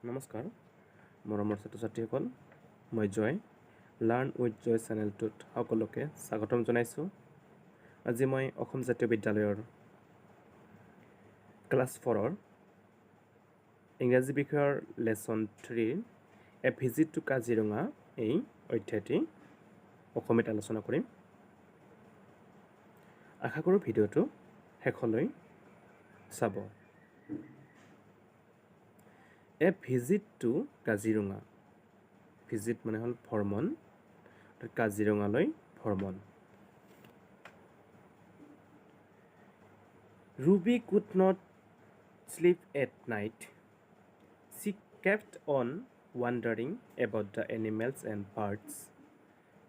নমস্কাৰ মৰমৰ ছাত্ৰ ছাত্ৰীসকল মই জয় লাৰ্ণ উইথ জয় চেনেলটোত সকলোকে স্বাগতম জনাইছোঁ। আজি মই অসম জাতীয় বিদ্যালয়ৰ ক্লাছ 4ৰ ইংৰাজী বিষয়ৰ lesson 3 a visit to Kaziranga এই অধ্যায়টি অসমীয়াত আলোচনা কৰিম। আশা কৰোঁ ভিডিঅ'টো শেষলৈ চাব। A visit to Kaziranga, visit মানে হ'ল ভ্ৰমণ, কাজিৰঙালৈ ভ্ৰমণ। Ruby could not sleep at night. She kept on wondering about the animals and birds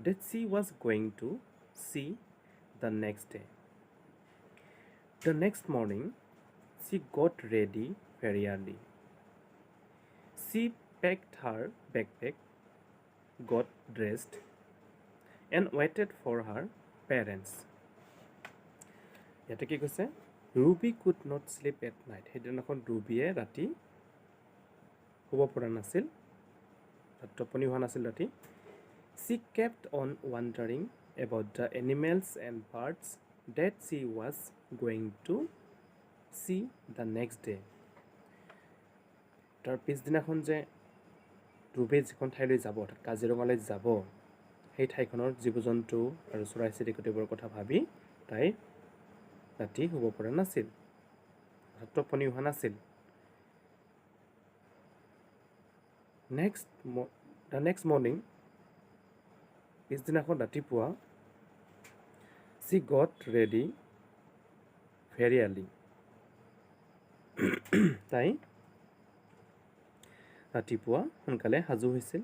that she was going to see the next day. The next morning, she got ready very early. She packed her backpack, got dressed, and waited for her parents. ইয়াতে কি কৈছে? Ruby could not sleep at night. সেইদিনাখন ৰুবিয়ে ৰাতি শুব পৰা নাছিল, টোপনি হোৱা নাছিল ৰাতি। She kept on wondering about the animals and birds that she was going to see the next day. তাৰ পিছদিনাখন যে ৰুবি যিখন ঠাইলৈ যাব, অৰ্থাৎ কাজিৰঙালৈ যাব, সেই ঠাইখনৰ জীৱ জন্তু আৰু চৰাই চিৰিকটিবোৰৰ কথা ভাবি তাই ৰাতি শুব পৰা নাছিল, টোপনি হোৱা নাছিল। The next morning, পিছদিনাখন ৰাতিপুৱা, she got ready very early. তাই ৰাতিপুৱা সোনকালে সাজু হৈছিল।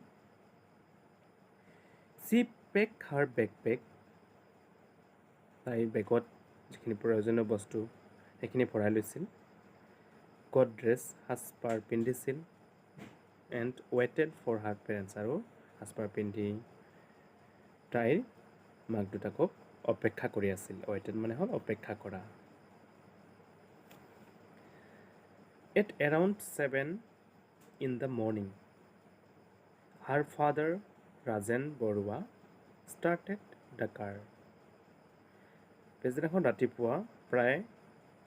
She packed her backpack. তাই বেগত যিখিনি প্ৰয়োজনীয় বস্তু সেইখিনি ভৰাই লৈছিল। got dressed, সাজপাৰ পিন্ধিছিল। and waited for her parents, আৰু সাজপাৰ পিন্ধি তাইৰ মাক দেউতাকক অপেক্ষা কৰি আছিল। waited মানে হ'ল অপেক্ষা কৰা। At around 7 in the morning, her father, Rajen Borua, started the car. পিছদিনাখন ৰাতিপুৱা প্ৰায়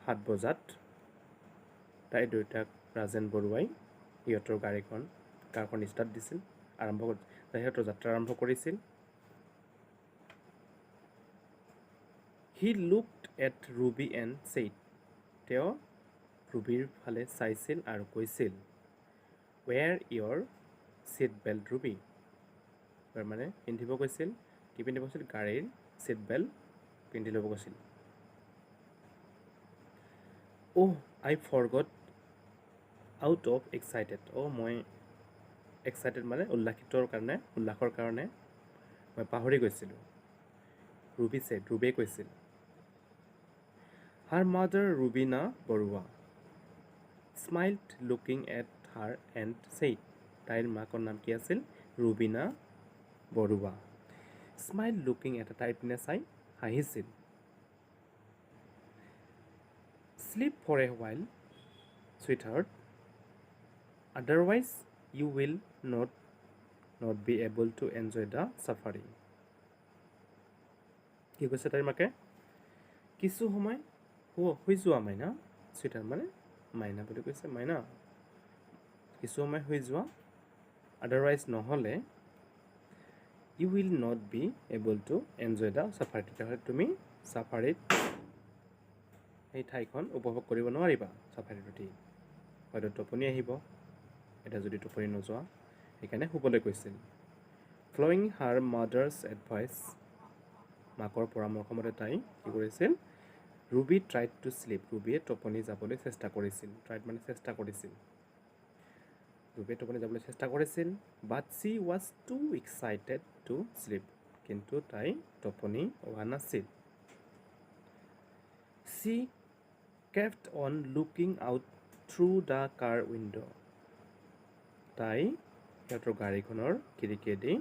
7 বজাত তাইৰ দেউতাক ৰাজেন বৰুৱাই সিহঁতৰ কাৰখন ষ্টাৰ্ট দিছিল, সিহঁতৰ যাত্ৰা আৰম্ভ কৰিছিল। He looked at Ruby and said, তেওঁ ৰুবিৰ ফালে চাইছিল আৰু কৈছিল, wear your seat belt, Ruby. মানে পিন্ধিব কৈছিল, কি পিন্ধিব কৈছিল? গাড়ীৰ ছিট বেল্ট পিন্ধি ল'ব কৈছিল। Oh, I forgot out of excited. মই এক্সাইটেড মানে উল্লাসৰ কাৰণে মই পাহৰি গৈছিলোঁ। ৰুবিয়ে কৈছিল। Her mother, Rubina Borua, smiled looking at her and said, তাইৰ মাকৰ নাম কি আছিল? Rubina Barua. Smiled looking at, তাইৰ পিনে চাই হাঁহিছিল। Sleep for a while, sweetheart. Otherwise, you will not be able to enjoy the safari. কি কৈছে তাইৰ মাকে? কিছু সময় শুই যোৱা মাইনা, sweetheart মানে মাইনা বুলি কৈছে, মাইনা কিছু সময় শুই যোৱা। Otherwise নহ'লে you will not be able to enjoy the safari. তেতিয়াহ'লে তুমি চাফাৰীত সেই ঠাইখন উপভোগ কৰিব নোৱাৰিবা। চাফাৰীত উঠি হয়তো টোপনি আহিব, এতিয়া যদি টোপনি নোযোৱা, সেইকাৰণে শুবলৈ কৈছিল। Following her mother's advice, মাকৰ পৰামৰ্শ মতে তাই কি কৰিছিল? Ruby tried to sleep. ৰুবিয়ে টোপনি যাবলৈ চেষ্টা কৰিছিল। tried মানে চেষ্টা কৰিছিল। ৰুবিয়ে টোপনি যাবলৈ চেষ্টা কৰিছিল, but she was too excited to sleep. কিন্তু তাই টোপনি হোৱা নাছিল। She kept on looking out through the car window. তাই সিহঁতৰ গাড়ীখনৰ খিৰিকীয়েদি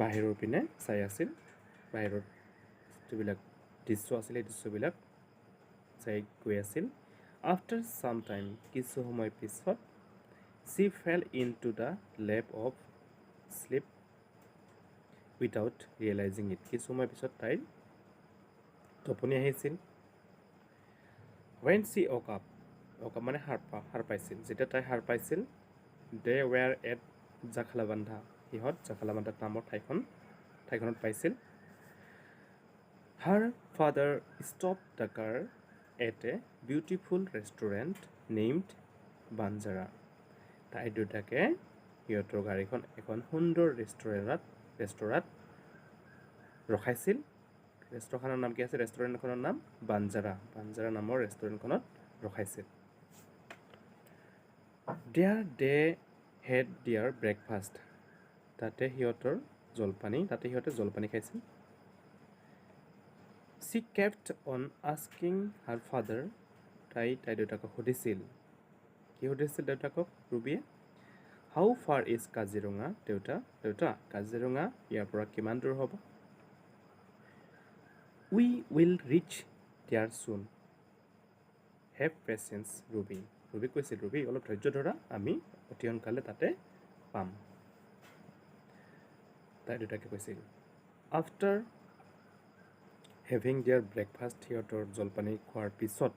বাহিৰৰ পিনে চাই আছিল। বাহিৰৰ যিবিলাক দৃশ্য আছিল, সেই দৃশ্যবিলাক চাই গৈ আছিল। After some time, কিছু সময় পিছত, She fell into the lap of sleep without realizing it. কিছু সময় পিছত তাইৰ টোপনি আহিছিল. When she woke up মানে সাৰ পাইছিল. যেতিয়া তাই সাৰ পাইছিল, they were at জাখালাবান্ধা. সিহঁত জাখালাবান্ধা নামৰ ঠাইখনত পাইছিল. Her father stopped the car at a beautiful restaurant named Banjara. তাই দুটাকে সিহঁতৰ গাড়ীখন এখন সুন্দৰ ৰেষ্টুৰেণ্টত ৰখাইছিল. ৰেষ্টুৰেণ্টখনৰ নাম কি আছিল? ৰেষ্টুৰেণ্টখনৰ নাম বাঞ্জাৰা নামৰ ৰেষ্টুৰেণ্টখনত ৰখাইছিল. There they had their breakfast. তাতে সিহঁতে জলপানী খাইছিল. She kept on asking her father. তাই দেউতাকক সুধিছিল. কি সুধিছিল দেউতাকক ৰুবিয়ে? How far is Kaziranga? দেউতা কাজিৰঙা ইয়াৰ পৰা কিমান দূৰ হ'ব? We will reach there soon. Have patience, Ruby. Ruby কৈছিল, ৰুবি অলপ ধৈৰ্য ধৰা, আমি অতি সোনকালে তাতে পাম. তাই দেউতাকে কৈছিল. After having their breakfast, সিহঁতৰ জলপানী খোৱাৰ পিছত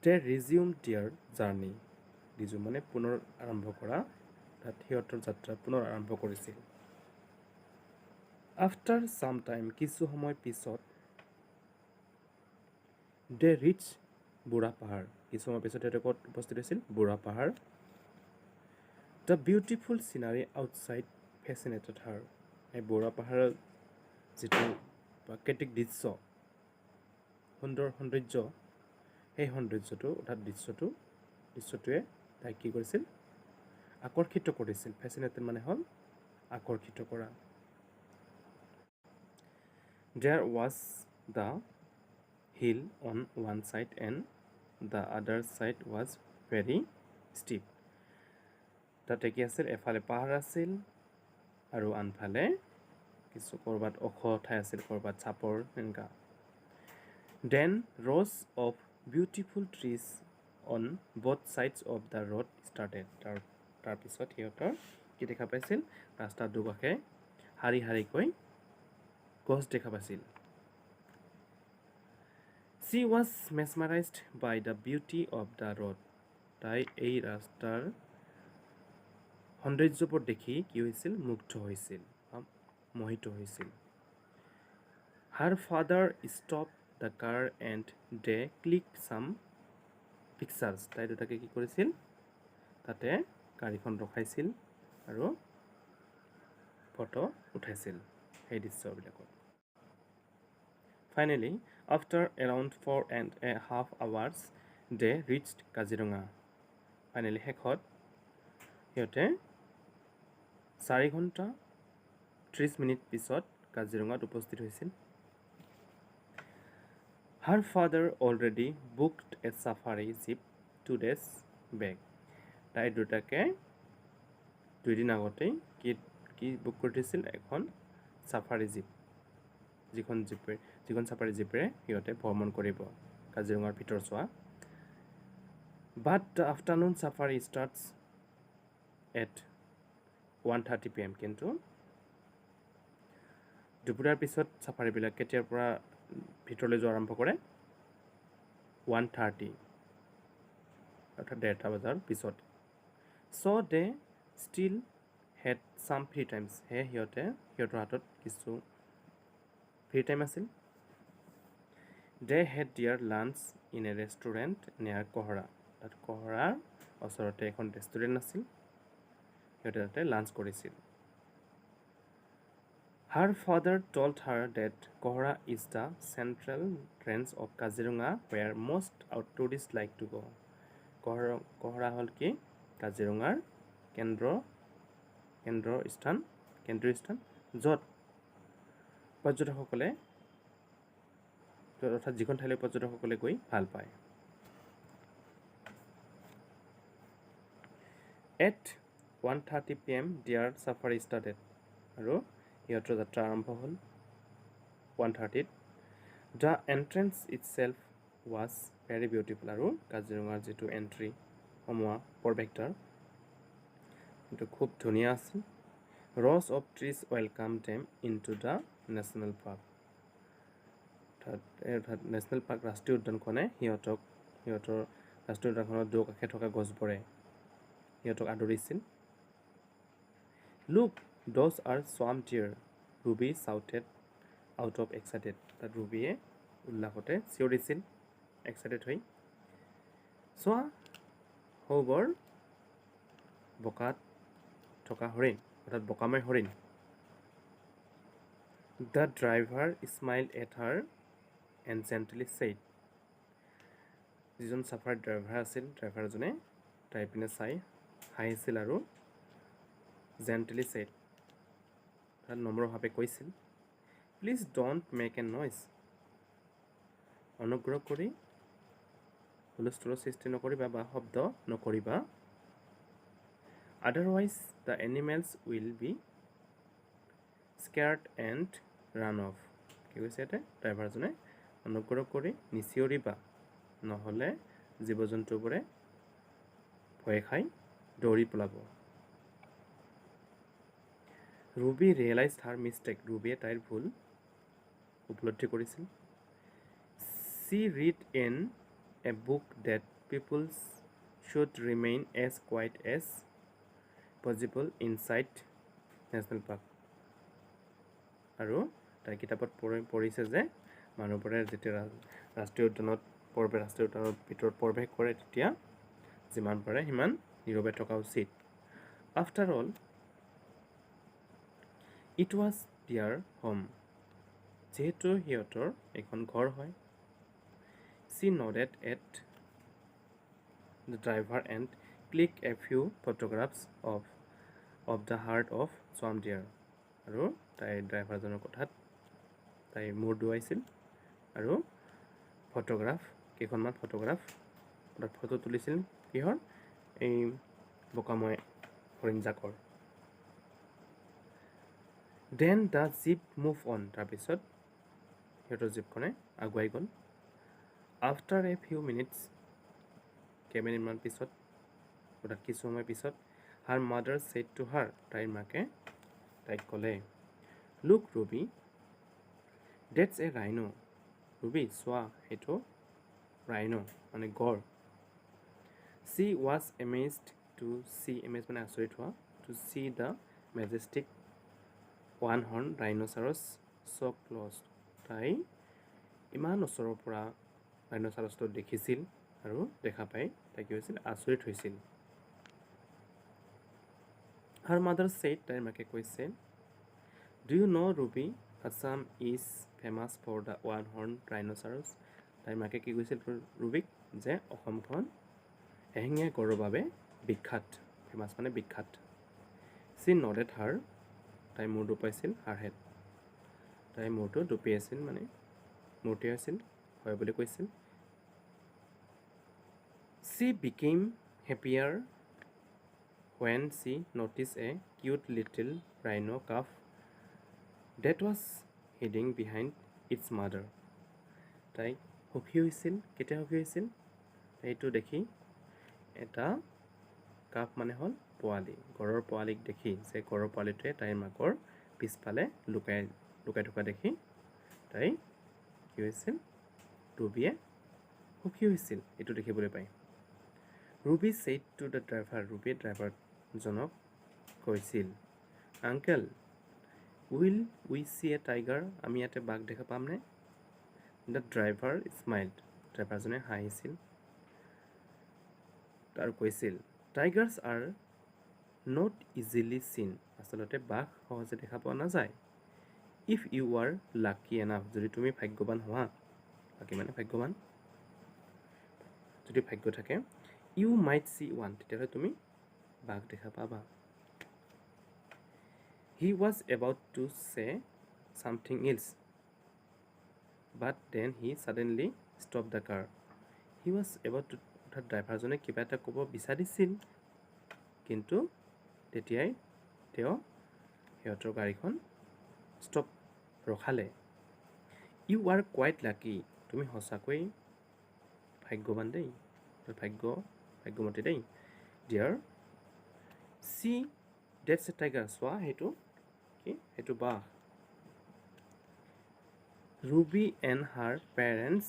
they resumed their journey. ৰিজুম মানে পুনৰ আৰম্ভ কৰা. তাত সিহঁতৰ যাত্ৰা পুনৰ আৰম্ভ কৰিছিল. After some time, কিছু সময় পিছত they reached বুঢ়া পাহাৰ. কিছু সময় পিছত সিহঁতে ক'ত উপস্থিত হৈছিল? বুঢ়া পাহাৰ. The beautiful scenery outside fascinated her. এই বুঢ়া পাহাৰৰ যিটো প্ৰাকৃতিক সৌন্দৰ্য, সেই সৌন্দৰ্যটো অৰ্থাৎ দৃশ্যটোৱে তাই কি কৰিছিল? আকৰ্ষিত কৰিছিল. ফেচিনেটেড মানে হ'ল আকৰ্ষিত কৰা. There was the hill on one side and the other side was very steep. তাতে কি আছিল? এফালে পাহাৰ আছিল আৰু আনফালে কিছু ক'ৰবাত ওখ ঠাই আছিল, ক'ৰবাত চাপৰ এনেকুৱা. Then rows of beautiful trees on both sides of the road started. তাৰপিছত সিহঁতৰ কি দেখা পাইছিল? ৰাস্তাৰ দুকাষে শাৰীকৈ গছ দেখা পাইছিল. She was mesmerized by the beauty of the road. তাই এই ৰাস্তাৰ সৌন্দৰ্যবোৰ দেখি কি হৈছিল? মুগ্ধ হৈছিল, মোহিত হৈছিল. Her father stopped the car and they clicked some pictures. তাই দুটাকে কি কৰিছিল? তাতে গাড়ীখন ৰখাইছিল আৰু ফটো উঠাইছিল সেই দৃশ্যবিলাকত. Finally, after around 4.5 hours, they reached Kaziranga. Finally, শেষত সিহঁতে 4 ঘণ্টা 30 মিনিট পিছত কাজিৰঙাত উপস্থিত হৈছিল. Her father already booked a safari jeep 2 days back. তাই দুটাকে 2 দিন আগতেই কি বুক কৰি থৈছিল? এখন সাফাৰী জীপ. যিখন সাফাৰী জীপেৰে সিহঁতে ভ্ৰমণ কৰিব কাজিৰঙাৰ ভিতৰচোৱা. But the afternoon safari starts at 1:30 PM. কিন্তু দুপৰীয়াৰ পিছত সাফাৰীবিলাক কেতিয়াৰ পৰা ভিতৰলৈ যোৱা আৰম্ভ কৰে? 1:30 অৰ্থাৎ 1:30 বজাৰ পিছত. So they still had some free times. সিহঁতৰ হাতত কিছু ফ্ৰী টাইম আছিল. They had their lunch in a restaurant near Kohara. তাত কহৰাৰ ওচৰতে এখন ৰেষ্টুৰেণ্ট আছিল. সিহঁতে তাতে লাঞ্চ কৰিছিল. Her father told her that Kohara is the central range of Kaziranga where most tourists like to go. Kohara হ'ল কি? কাজিৰঙাৰ কেন্দ্ৰীয় স্থান য'ত পৰ্যটকসকলে অৰ্থাৎ যিখন ঠাইলৈ পৰ্যটকসকলে গৈ ভাল পায়. At 1:30 PM their safari started. আৰু সিহঁতৰ যাত্ৰা আৰম্ভ হ'ল 1:30. The entrance itself was very beautiful. আৰু কাজিৰঙাৰ যিটো এণ্ট্ৰি সমোৱা পৰিৱেশটাৰ কিন্তু খুব ধুনীয়া আছিল rows of trees welcome them into the national park অৰ্থাৎ নেশ্যনেল পাৰ্ক ৰাষ্ট্ৰীয় উদ্যানখনে সিহঁতৰ ৰাষ্ট্ৰীয় উদ্যানখনৰ দুয়োকাষে থকা গছবোৰে সিহঁতক আদৰিছিল look those are swamp deer ruby shouted out of excited তাত ৰুবিয়ে উল্লাসতে চিঞৰিছিল এক্সাইটেড হৈ চোৱা সৌবৰ বোকাত থকা হৰিণ অৰ্থাৎ বোকাময় হৰিণ the driver smile at her and gently said যিজন চাফাৰ ড্ৰাইভাৰ আছিল ড্ৰাইভাৰজনে তাই পিনে চাই হাঁহিছিল আৰু জেণ্টলি ছেইড তাত নম্ৰভাৱে কৈছিল please don't make a noise অনুগ্ৰহ কৰি হুলস্থুলৰ সৃষ্টি নকৰিবা বা শব্দ নকৰিবা otherwise the animals will be স্কেয়াৰ্ড and run of কি কৈছে ইয়াতে ড্ৰাইভাৰজনে অনুগ্ৰহ কৰি নিচিঞৰিবা নহ'লে জীৱ জন্তুবোৰে ভয় খাই দৌৰি পলাব ৰুবি ৰিয়েলাইজ হাৰ মিষ্টেক ৰুবিয়ে তাইৰ ভুল উপলব্ধি কৰিছিল she read in a book that people should remain as quiet as possible inside national park আৰু তাই কিতাপত পঢ়িছে যে মানুহবোৰে যেতিয়া ৰাষ্ট্ৰীয় উদ্যানৰ ভিতৰত প্ৰৱেশ কৰে তেতিয়া যিমান পাৰে সিমান নীৰৱে থকা উচিত after all it was their home যিহেতু সিহঁতৰ এখন ঘৰ হয় she nodded at the driver and clicked a few photographs of the heart of swamp deer আৰু তাইৰ ড্ৰাইভাৰজনৰ কথাত তাই মূৰ দুৱাইছিল আৰু কেইখনমান ফটোগ্ৰাফ ফটো তুলিছিল কিহৰ এই বোকাময় হৰিণজাকৰ then the jeep move on তাৰপিছত সিহঁতৰ জীপখনে আগুৱাই গ'ল আফটাৰ এ ফিউ মিনিটছ কেইমিনিটমান পিছত অৰ্থাৎ কিছু সময় পিছত her mother said to her তাইৰ মাকে তাইক ক'লে look Ruby that's a rhino Ruby চোৱা সেইটো ৰাইনো মানে গড় she was amazed to see amaze মানে আচৰিত হোৱা to see the majestic one horn rhinoceros so' close তাই ইমান ওচৰৰ পৰা ৰাইন'চাৰছটো দেখিছিল আৰু দেখা পাই তাই কি হৈছিল আচৰিত হৈছিল হাৰ মাদাৰ ছেইড তাইৰ মাকে কৈছে do you know' Ruby Assam is famous for the one horn rhinoceros তাইৰ মাকে কি কৈছিল ৰুবিক যে অসমখন এশিঙীয়া গড়ৰ বাবে বিখ্যাত ফেমাছ মানে বিখ্যাত চি নডেড হাৰ তাই মূৰ দুপাইছিল হাৰ হেড তাই মূৰটো দুপিয়াইছিল মানে মূৰ্তি আছিল হয় বুলি কৈছিল she became happier when she noticed a cute little rhino calf that was hiding behind its mother তাই সুখী হৈছিল কেতিয়া সুখী হৈছিল এইটো দেখি এটা কাফ মানে হ'ল পোৱালি গড়ৰ পোৱালিক দেখি যে গড়ৰ পোৱালিটোৱে তাইৰ মাকৰ পিছফালে লুকাই থকা দেখি তাই কি হৈছিল ৰুবিয়ে সুখী হৈছিল এইটো দেখিবলৈ পাই Ruby said to the driver ৰুবিয়ে ড্ৰাইভাৰজনক কৈছিল uncle will we see a tiger আমি ইয়াতে বাঘ দেখা পামনে দ্য ড্ৰাইভাৰ স্মাইল্ড ড্ৰাইভাৰজনে হাঁহিছিল আৰু কৈছিল টাইগাৰ্ছ আৰ নট ইজিলি চিন আচলতে বাঘ সহজে দেখা পোৱা নাযায় if you are lucky enough যদি তুমি ভাগ্যৱান হোৱা বাকী মানে ভাগ্যৱান যদি ভাগ্য থাকে ইউ মাইট চি ওৱান তেতিয়াহ'লে তুমি বাঘ দেখা পাবা he was about to say something else but then he suddenly stop the car he was about to অৰ্থাৎ ড্ৰাইভাৰজনে কিবা এটা ক'ব বিচাৰিছিল কিন্তু তেতিয়াই তেওঁ সিহঁতৰ গাড়ীখন ষ্টপ ৰখালে ইউ আৰ কুৱাইট লাকি তুমি সঁচাকৈ ভাগ্যৱান দেই ভাগ্যমতী দেই dear see that's a tiger চোৱা সেইটো কি সেইটো বাঘ Ruby and her parents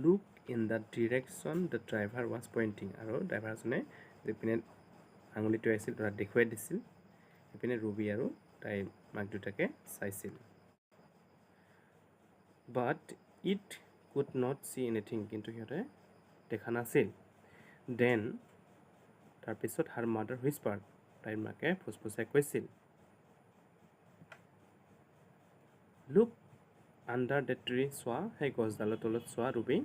looked in the direction the driver was pointing আৰু ড্ৰাইভাৰজনে যিপিনে আঙুলিটো আছিল তাত দেখুৱাই দিছিল সেইপিনে ৰুবি আৰু তাইৰ মাক দেউতাকে চাইছিল but it could not see anything কিন্তু সিহঁতে দেখা নাছিল then তাৰপিছত her mother whispered তাইৰ মাকে ফুসফুসাই কৈছিল look under the tree চোৱা সেই গছডালৰ তলত চোৱা Ruby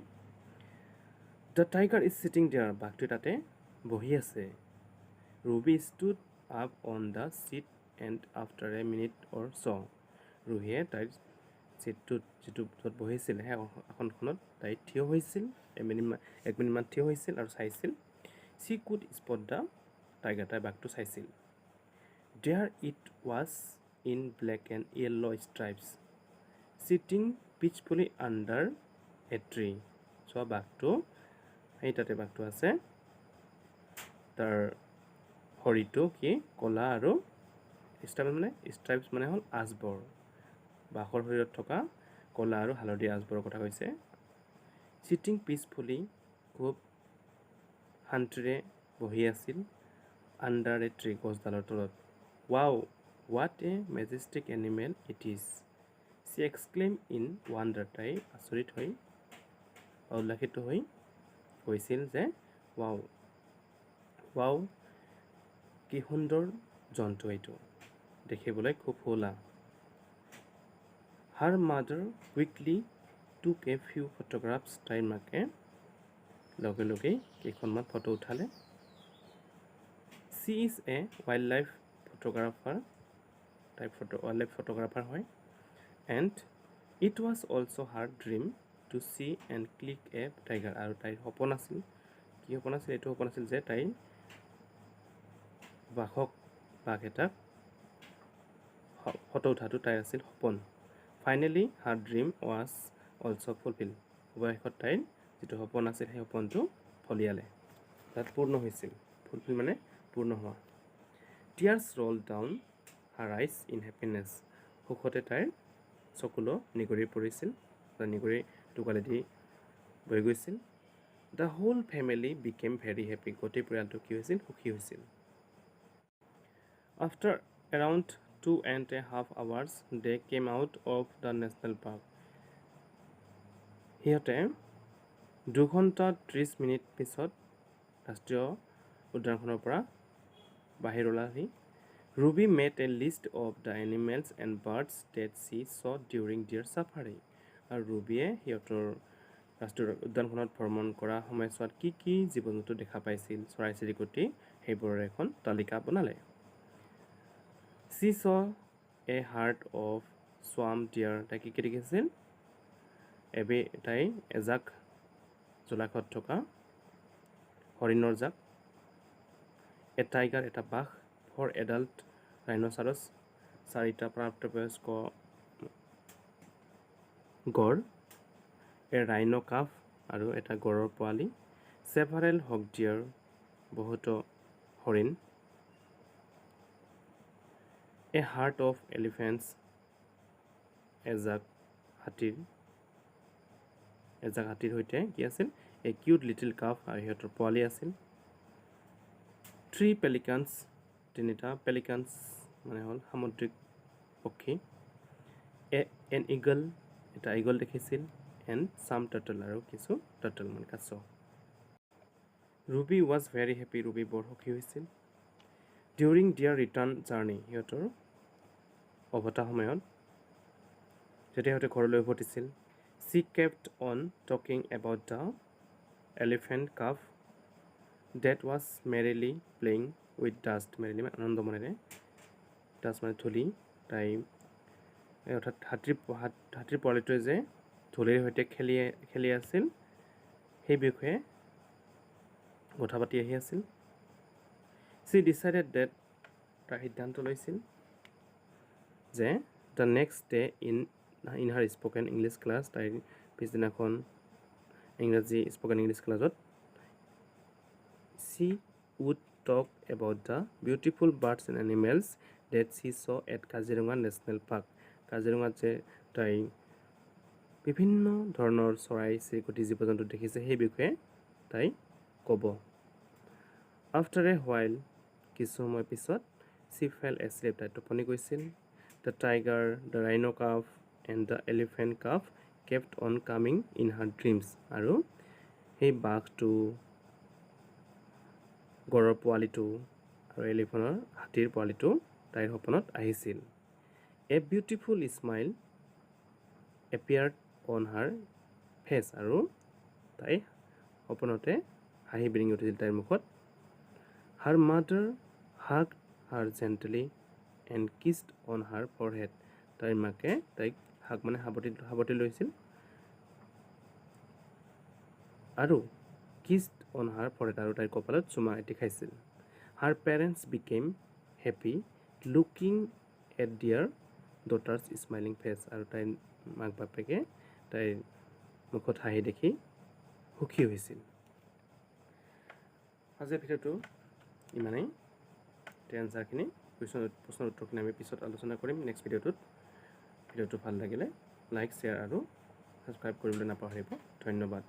the tiger is sitting there বাঘটো তাতে বহি আছে Ruby stood up on the seat and after a minute or so ৰুহিয়ে তাইৰ চিটটোত যিটো য'ত বহিছিল সেই আসনখনত তাই থিয় হৈছিল এক মিনিটমান থিয় হৈছিল আৰু চাইছিল she could spot the tiger তাই বাঘটো চাইছিল there it was in black and yellow stripes sitting peacefully under a tree so বাঘটো এই তাতে বাঘটো আছে তাৰ শৰীৰটো কি কলা আৰু স্ট্ৰাইপছ মানে হ'ল আজবৰ বাঘৰ শৰীৰত থকা কলা আৰু হালধীয়া আজবৰৰ কথা কৈছে sitting peacefully খুব শান্তিৰে বহি আছিল under a tree গছডালৰ তলত wow what a majestic animal it is she exclaimed in wonder তাই আচৰিত হৈ উল্লাসিত হৈ কৈছিল যে wow কি সুন্দৰ জন্তু এইটো দেখিবলৈ খুব শুৱলা her mother quickly took a few photographs তাইৰ মাকে লগে লগে কেইখনমান ফটো উঠালে she is a wildlife photographer তাই wildlife photographer হয় and it was also her dream to see and click a tiger আৰু তাইৰ সপোন আছিল কি সপোন আছিল এইটো সপোন আছিল যে তাই বাঘ এটাক ফটো উঠাটো তাইৰ আছিল সপোন finally her dream was also fulfilled অৱশেষত তাইৰ যিটো সপোন আছিল সেই সপোনটো ফলিয়ালে তাত পূৰ্ণ হৈছিল ফুলফিল মানে পূৰ্ণ হোৱা tears rolled down her eyes in happiness সুখতে তাইৰ চকুলো নিগৰি পৰিছিল বা নিগৰি টুকালেদি বৈ গৈছিল the whole family became very happy গোটেই পৰিয়ালটো কি হৈছিল সুখী হৈছিল after around 2.5 hours they came out of the national park সিহঁতে 2 ঘণ্টা 30 মিনিট পিছত ৰাষ্ট্ৰীয় উদ্যানখনৰ পৰা বাহিৰ ওলালি Ruby made a list of the animals and birds that she saw during their safari আৰু ৰুবিয়ে সিহঁতৰ ৰাষ্ট্ৰীয় উদ্যানখনত ভ্ৰমণ কৰা সময়ছোৱাত কি কি জীৱ-জন্তু দেখা পাইছিল চৰাই চিৰিকটি সেইবোৰৰ এখন তালিকা বনালে she saw a herd of swamp deer তাই কি দেখিছিল তাই এজাক জলাশয়ত থকা হৰিণৰ জাক a tiger এটা বাঘ 4 adult rhinoceros 4টা প্ৰাপ্তবয়স্ক গড় a rhino calf আৰু এটা গড়ৰ পোৱালি several hog deer বহুতো হৰিণ a herd of elephants এজাক হাতীৰ সৈতে কি আছিল a cute little calf আৰু সিহঁতৰ পোৱালি আছিল 3 pelicans 3টা pelicans মানে হ'ল সামুদ্ৰিক পক্ষী an eagle এটা eagle দেখিছিল and some turtle আৰু কিছু turtle মানে কাছ Ruby was very happy Ruby বৰ সুখী হৈছিল during their return journey সিহঁতৰ অৱতা সময়ত যেতিয়া সিহঁতে ঘৰলৈ উভতিছিল she kept on talking about the elephant calf that was merrily playing with dust merrily আনন্দ মনেৰে dust মানে ধূলি তাই অৰ্থাৎ হাতীৰ পোৱালিটোৱে যে ধূলিৰ সৈতে খেলি আছিল সেই বিষয়ে কথা পাতি আহি আছিল she decided that তাই সিদ্ধান্ত লৈছিল যে the next day in her spoken English class তাইৰ পিছদিনাখন ইংৰাজী স্পকেন ইংলিছ ক্লাছত she she would talk about the beautiful birds and animals that she saw at Kaziranga National Park. কাজিৰঙাত যে তাই বিভিন্ন ধৰণৰ চৰাই চিৰিকটি জীৱ জন্তু দেখিছে সেই বিষয়ে তাই ক'ব। আফটাৰ এ হোৱাইল কিছু সময় পিছত she fell asleep, তাই টোপনি গৈছিল। The tiger, the rhino calf and the elephant calf kept on coming in her dreams, আৰু সেই বাঘটো গড়ৰ পোৱালিটো আৰু এলিফেণ্টৰ হাতীৰ পোৱালিটো তাইৰ সপোনত আহিছিল। A beautiful smile appeared on her face, আৰু তাই সপোনতে হাঁহি বিৰিঙি উঠিছিল তাইৰ মুখত। Her mother hugged her gently and kissed on her forehead, তাইৰ মাকে তাইক হাগ মানে সাৱটি লৈছিল আৰু kissed on her forehead, আৰু তাইৰ কপালত চুমা এটি খাইছিল। Her parents became happy looking at their daughter's smiling face, আৰু তাইৰ মাক বাপেকে তাইৰ মুখত হাঁহি দেখি সুখী হৈছিল। আজিৰ ভিডিঅ'টো ইমানেই। এনচাৰখিনি প্ৰশ্নৰ উত্তৰখিনি আমি পিছত আলোচনা কৰিম নেক্সট ভিডিঅ'টোত। ভিডিঅ'টো ভাল লাগিলে লাইক শ্বেয়াৰ আৰু ছাবস্ক্ৰাইব কৰিবলৈ নাপাহৰিব। ধন্যবাদ।